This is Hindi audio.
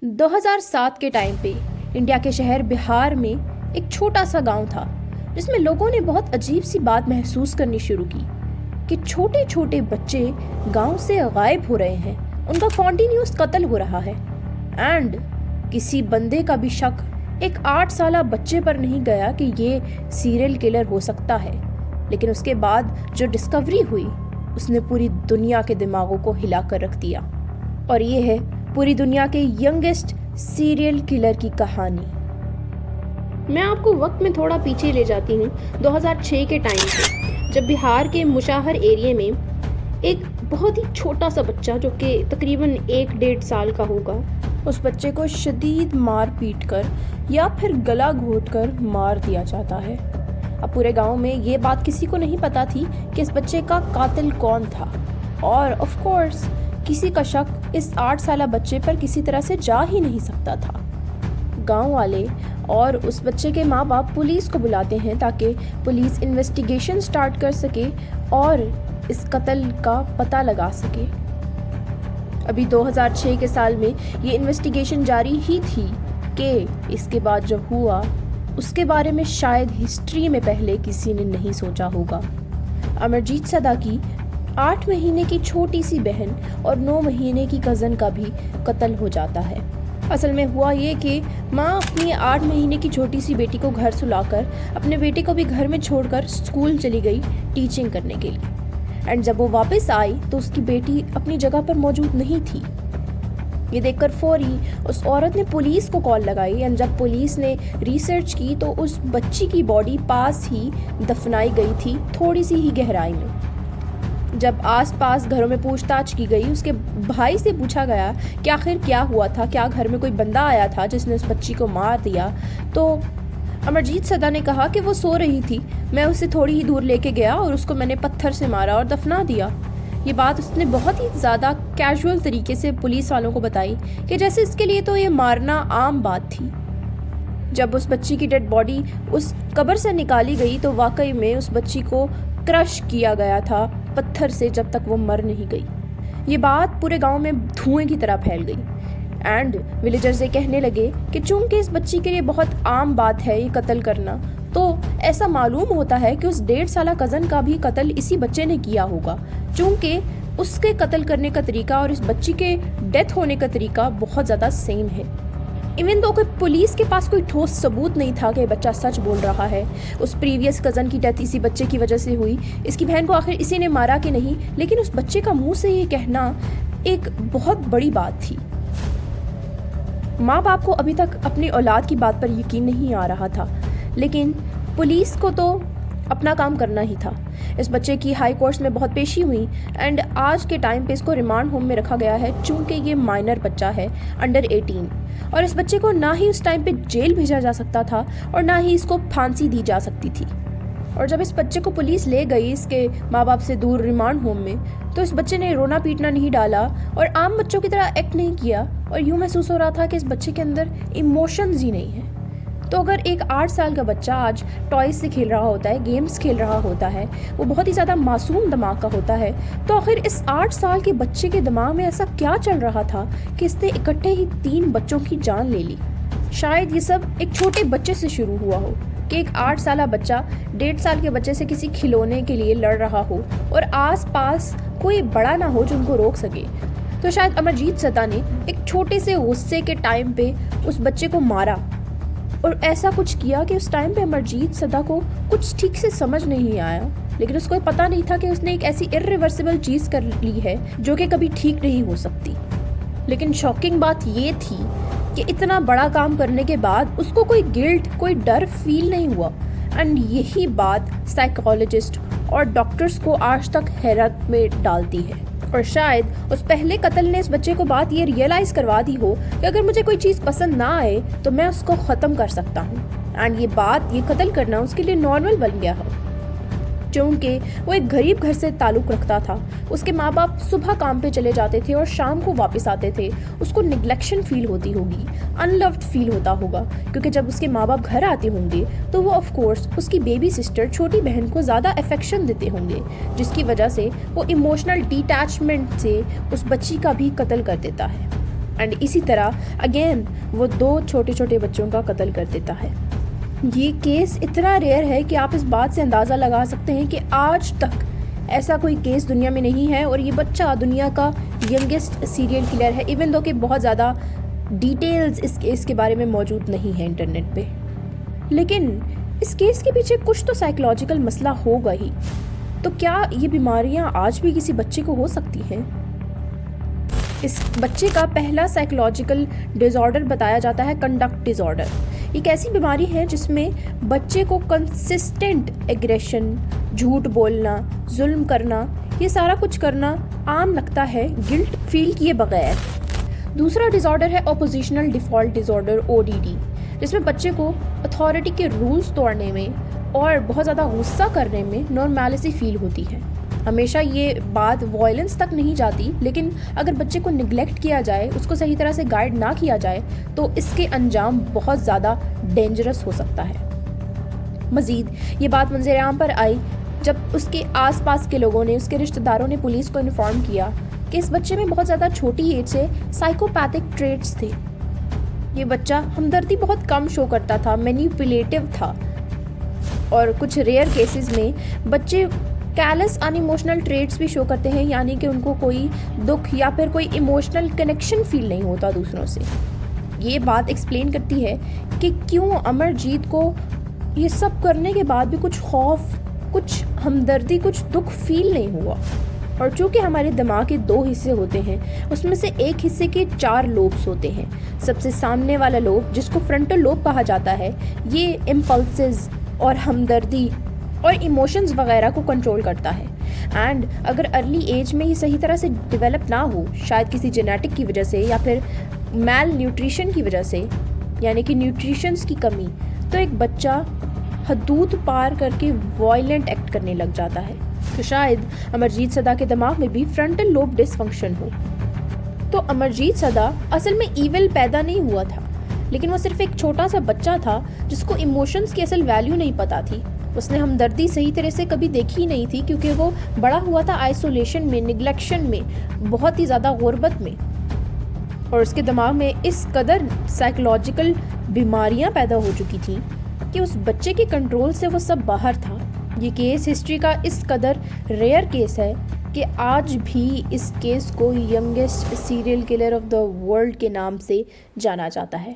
2007 के टाइम पे इंडिया के शहर बिहार में एक छोटा सा गांव था जिसमें लोगों ने बहुत अजीब सी बात महसूस करनी शुरू की कि छोटे छोटे बच्चे गांव से गायब हो रहे हैं, उनका कॉन्टिन्यूस कत्ल हो रहा है। एंड किसी बंदे का भी शक एक 8 साला बच्चे पर नहीं गया कि ये सीरियल किलर हो सकता है। लेकिन उसके बाद जो डिस्कवरी हुई उसने पूरी दुनिया के दिमागों को हिला कर रख दिया। और ये है पूरी दुनिया के यंगेस्ट सीरियल किलर की कहानी। मैं आपको वक्त में थोड़ा पीछे ले जाती हूँ 2006 के टाइम पे, जब बिहार के मुशाहर एरिया में एक बहुत ही छोटा सा बच्चा जो कि तकरीबन 1-1.5 साल का होगा, उस बच्चे को शदीद मार पीट कर या फिर गला घोट कर मार दिया जाता है। अब पूरे गांव में ये बात किसी को नहीं पता थी कि इस बच्चे का कातिल कौन था, और ऑफ कोर्स किसी का शक इस 8 साला बच्चे पर किसी तरह से जा ही नहीं सकता था। गांव वाले और उस बच्चे के माँ बाप पुलिस को बुलाते हैं ताकि पुलिस इन्वेस्टिगेशन स्टार्ट कर सके और इस कत्ल का पता लगा सके। अभी 2006 के साल में ये इन्वेस्टिगेशन जारी ही थी कि इसके बाद जो हुआ उसके बारे में शायद हिस्ट्री में पहले किसी ने नहीं सोचा होगा। अमरजीत सदा की 8 महीने की छोटी सी बहन और 9 महीने की कज़न का भी कत्ल हो जाता है। असल में हुआ ये कि माँ अपनी 8 महीने की छोटी सी बेटी को घर सुलाकर अपने बेटे को भी घर में छोड़कर स्कूल चली गई टीचिंग करने के लिए। एंड जब वो वापस आई तो उसकी बेटी अपनी जगह पर मौजूद नहीं थी। ये देखकर फौरी उस औरत ने पुलिस को कॉल लगाई। एंड जब पुलिस ने रिसर्च की तो उस बच्ची की बॉडी पास ही दफनाई गई थी, थोड़ी सी ही गहराई में। जब आसपास घरों में पूछताछ की गई, उसके भाई से पूछा गया कि आखिर क्या हुआ था, क्या घर में कोई बंदा आया था जिसने उस बच्ची को मार दिया। तो अमरजीत सदा ने कहा कि वो सो रही थी, मैं उसे थोड़ी ही दूर लेके गया और उसको मैंने पत्थर से मारा और दफना दिया। ये बात उसने बहुत ही ज़्यादा कैजुअल तरीके से पुलिस वालों को बताई कि जैसे इसके लिए तो ये मारना आम बात थी। जब उस बच्ची की डेड बॉडी उस कब्र से निकाली गई तो वाकई में उस बच्ची को क्रश किया गया था पत्थर से जब तक वो मर नहीं गई। ये बात पूरे गांव में धुएं की तरह फैल गई। एंड विलेजर्स ये कहने लगे कि चूंकि इस बच्ची के लिए बहुत आम बात है ये कत्ल करना, तो ऐसा मालूम होता है कि उस 1.5 साला कज़न का भी कत्ल इसी बच्चे ने किया होगा, चूंकि उसके कत्ल करने का तरीका और इस बच्ची के डेथ होने का तरीका बहुत ज़्यादा सेम है। इवन दो पुलिस के पास कोई ठोस सबूत नहीं था कि बच्चा सच बोल रहा है। उस प्रीवियस कज़न की डेथ इसी बच्चे की वजह से हुई, इसकी बहन को आखिर इसी ने मारा कि नहीं, लेकिन उस बच्चे का मुंह से ये कहना एक बहुत बड़ी बात थी। माँ बाप को अभी तक अपनी औलाद की बात पर यकीन नहीं आ रहा था, लेकिन पुलिस को तो अपना काम करना ही था। इस बच्चे की हाई कोर्ट्स में बहुत पेशी हुई एंड आज के टाइम पे इसको रिमांड होम में रखा गया है, चूंकि ये माइनर बच्चा है, अंडर 18, और इस बच्चे को ना ही उस टाइम पे जेल भेजा जा सकता था और ना ही इसको फांसी दी जा सकती थी। और जब इस बच्चे को पुलिस ले गई इसके माँ बाप से दूर रिमांड होम में, तो इस बच्चे ने रोना पीटना नहीं डाला और आम बच्चों की तरह एक्ट नहीं किया, और यूँ महसूस हो रहा था कि इस बच्चे के अंदर इमोशंस ही नहीं है। तो अगर एक 8 साल का बच्चा आज टॉयज से खेल रहा होता है, गेम्स खेल रहा होता है, वो बहुत ही ज़्यादा मासूम दिमाग का होता है, तो आखिर इस 8 साल के बच्चे के दिमाग में ऐसा क्या चल रहा था कि इसने इकट्ठे ही 3 बच्चों की जान ले ली। शायद ये सब एक छोटे बच्चे से शुरू हुआ हो कि एक 8 साला बच्चा 1.5 साल के बच्चे से किसी खिलौने के लिए लड़ रहा हो और आस पास कोई बड़ा ना हो जो उनको रोक सके। तो शायद अमरजीत सदा ने एक छोटे से गुस्से के टाइम पे उस बच्चे को मारा, और ऐसा कुछ किया कि उस टाइम पे अमरजीत सदा को कुछ ठीक से समझ नहीं आया, लेकिन उसको पता नहीं था कि उसने एक ऐसी इर्रिवर्सिबल चीज़ कर ली है जो कि कभी ठीक नहीं हो सकती। लेकिन शॉकिंग बात ये थी कि इतना बड़ा काम करने के बाद उसको कोई गिल्ट, कोई डर फील नहीं हुआ। एंड यही बात साइकोलॉजिस्ट और डॉक्टर्स को आज तक हैरत में डालती है। और शायद उस पहले कत्ल ने इस बच्चे को बात ये रियलाइज़ करवा दी हो कि अगर मुझे कोई चीज़ पसंद ना आए तो मैं उसको ख़त्म कर सकता हूँ। एंड ये कत्ल करना उसके लिए नॉर्मल बन गया हो, क्योंकि वो एक गरीब घर से ताल्लुक़ रखता था। उसके माँ बाप सुबह काम पे चले जाते थे और शाम को वापस आते थे। उसको निग्लेक्शन फील होती होगी, अनलव्ड फील होता होगा, क्योंकि जब उसके माँ बाप घर आते होंगे तो वो ऑफ कोर्स उसकी बेबी सिस्टर छोटी बहन को ज़्यादा अफेक्शन देते होंगे, जिसकी वजह से वो इमोशनल डिटैचमेंट से उस बच्ची का भी कत्ल कर देता है। एंड इसी तरह अगेन वो 2 छोटे छोटे बच्चों का कत्ल कर देता है। ये केस इतना रेयर है कि आप इस बात से अंदाज़ा लगा सकते हैं कि आज तक ऐसा कोई केस दुनिया में नहीं है और ये बच्चा दुनिया का यंगेस्ट सीरियल किलर है, इवन दो कि बहुत ज़्यादा डिटेल्स इस केस के बारे में मौजूद नहीं है इंटरनेट पे। लेकिन इस केस के पीछे कुछ तो साइकोलॉजिकल मसला होगा ही। तो क्या ये बीमारियां आज भी किसी बच्चे को हो सकती हैं? इस बच्चे का पहला साइकोलॉजिकल डिसऑर्डर बताया जाता है कंडक्ट डिसऑर्डर। एक ऐसी बीमारी है जिसमें बच्चे को कंसिस्टेंट एग्रेशन, झूठ बोलना, जुल्म करना, ये सारा कुछ करना आम लगता है गिल्ट फील किए बगैर। दूसरा डिसऑर्डर है ऑपोजिशनल डिफॉल्ट डिसऑर्डर ODD, जिसमें बच्चे को अथॉरिटी के रूल्स तोड़ने में और बहुत ज़्यादा गुस्सा करने में नॉर्मैलिटी फील होती है। हमेशा ये बात वॉयलेंस तक नहीं जाती, लेकिन अगर बच्चे को निगलेक्ट किया जाए, उसको सही तरह से गाइड ना किया जाए, तो इसके अंजाम बहुत ज़्यादा डेंजरस हो सकता है। मज़ीद ये बात मंज़र-ए-आम पर आई जब उसके आसपास के लोगों ने, उसके रिश्तेदारों ने पुलिस को इन्फॉर्म किया कि इस बच्चे में बहुत ज़्यादा छोटी एज से साइकोपैथिक ट्रेट्स थे। ये बच्चा हमदर्दी बहुत कम शो करता था, मैनिपुलेटिव था, और कुछ रेयर केसेस में बच्चे कैलस अनइमोशनल ट्रेट्स भी शो करते हैं, यानी कि उनको कोई दुख या फिर कोई इमोशनल कनेक्शन फील नहीं होता दूसरों से। ये बात एक्सप्लेन करती है कि क्यों अमरजीत को ये सब करने के बाद भी कुछ खौफ, कुछ हमदर्दी, कुछ दुख फील नहीं हुआ। और चूँकि हमारे दिमाग के 2 हिस्से होते हैं, उसमें से एक हिस्से के 4 लोब्स होते हैं। सबसे सामने वाला लोब, जिसको फ्रंटल लोब कहा जाता है, ये इम्पल्सेस और हमदर्दी और इमोशंस वगैरह को कंट्रोल करता है। एंड अगर अर्ली एज में ये सही तरह से डेवलप ना हो, शायद किसी जेनेटिक की वजह से या फिर मैल न्यूट्रिशन की वजह से, यानी कि न्यूट्रिशंस की कमी, तो एक बच्चा हदूद पार करके वॉयलेंट एक्ट करने लग जाता है। तो शायद अमरजीत सदा के दिमाग में भी फ्रंटल लोब डिसफंक्शन हो। तो अमरजीत सदा असल में ईविल पैदा नहीं हुआ था, लेकिन वो सिर्फ एक छोटा सा बच्चा था जिसको इमोशंस की असल वैल्यू नहीं पता थी। उसने हमदर्दी सही तरह से कभी देखी नहीं थी, क्योंकि वो बड़ा हुआ था आइसोलेशन में, निगलेक्शन में, बहुत ही ज़्यादा गुर्बत में, और उसके दिमाग में इस कदर साइकोलॉजिकल बीमारियां पैदा हो चुकी थी कि उस बच्चे के कंट्रोल से वो सब बाहर था। ये केस हिस्ट्री का इस कदर रेयर केस है कि आज भी इस केस को youngest serial killer of the world के नाम से जाना जाता है।